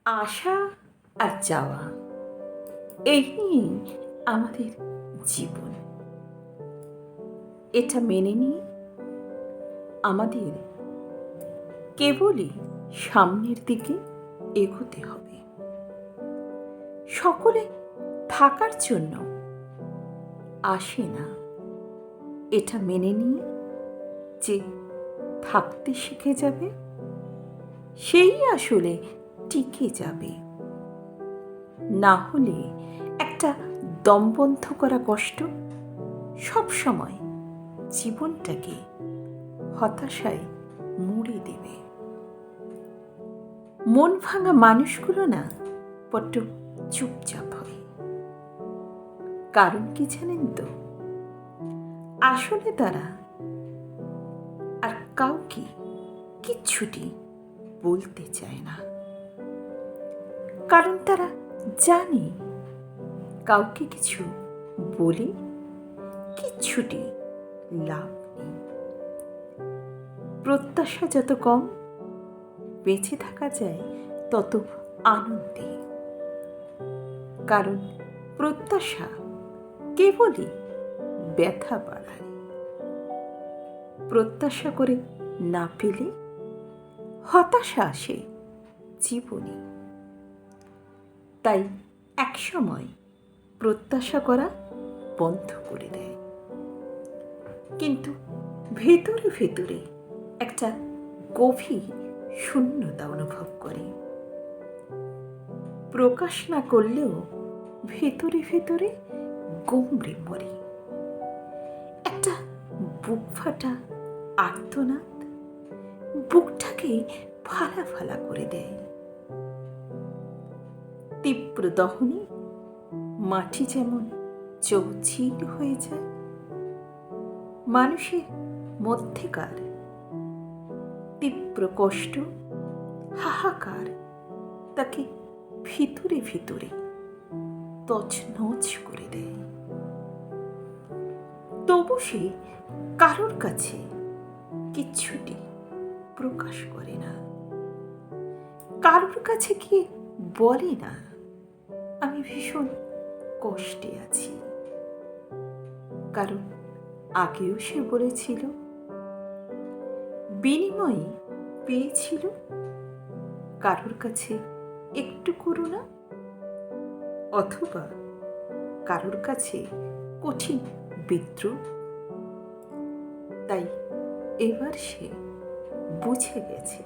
আসা আর যাওয়া এই নিয়েই আমাদের জীবন। এটা মেনে নিয়ে আমাদের কেবলই সামনের দিকে এগোতে হবে। সকলে থাকার জন্য আসে না, এটা মেনে নিয়ে যে থাকতে শিখে যাবে সেই আসলে টিকে যাবে। না হলে একটা দমবন্ধ করা কষ্ট সব সময় জীবনটাকে হতাশায় মুড়ে দেবে। মন ভাঙা মানুষগুলো না বড্ড চুপচাপ হয়। কারণ কি জানেন তো? আসলে তারা আর কাউকে কিচ্ছুটি বলতে চায় না। কারণ তারা জানে কাউকে কিছু বলে কিচ্ছুটি লাভ নেই। প্রত্যাশা যত কম বেঁচে থাকা যায় তত আনন্দে। কারণ প্রত্যাশা কেবলই ব্যথা বাড়ায়। প্রত্যাশা করে না পেলে হতাশা আসে জীবনে। তাই একসময় প্রত্যাশা করা বন্ধ করে দেয়, কিন্তু ভেতরে ভেতরে একটা গভীর শূন্যতা অনুভব করে। প্রকাশ না করলেও ভেতরে ভেতরে গুমড়ে মরে। একটা বুক ফাটা আর্তনাদ বুকটাকে ফালা ফালা করে দেয়। তীব্র দহনে মাটি যেমন চৌচির হয়ে যায়, মানুষের মধ্যেকার তীব্র কষ্ট হাহাকার তাকে ভিতরে ভিতরে তছনছ করে দেয়। তবু সে কারোর কাছে কিচ্ছুটি প্রকাশ করে না, কারোর কাছে গিয়ে বলে না আমি ভীষণ কষ্টে আছি। কারণ আগেও সে বলেছিল, বিনিময়ে পেয়েছিল কারোর কাছে একটু করুণা, অথবা কারোর কাছে কঠিন বিদ্রোহ। তাই এবার সে বুঝে গেছে,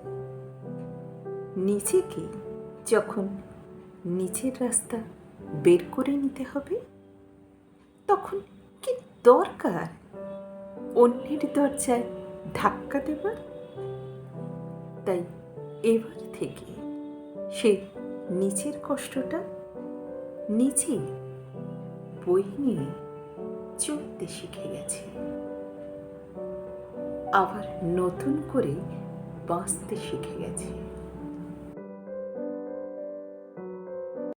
নিজেকে যখন নিজের রাস্তা বের করে নিতে হবে তখন কি দরকার অন্যের দরজায় ধাক্কা দেবার। তাই এবার থেকে সে নিজের কষ্টটা নিজে বয়ে নিয়ে চলতে শিখে গেছে, আবার নতুন করে বাঁচতে শিখে গেছে।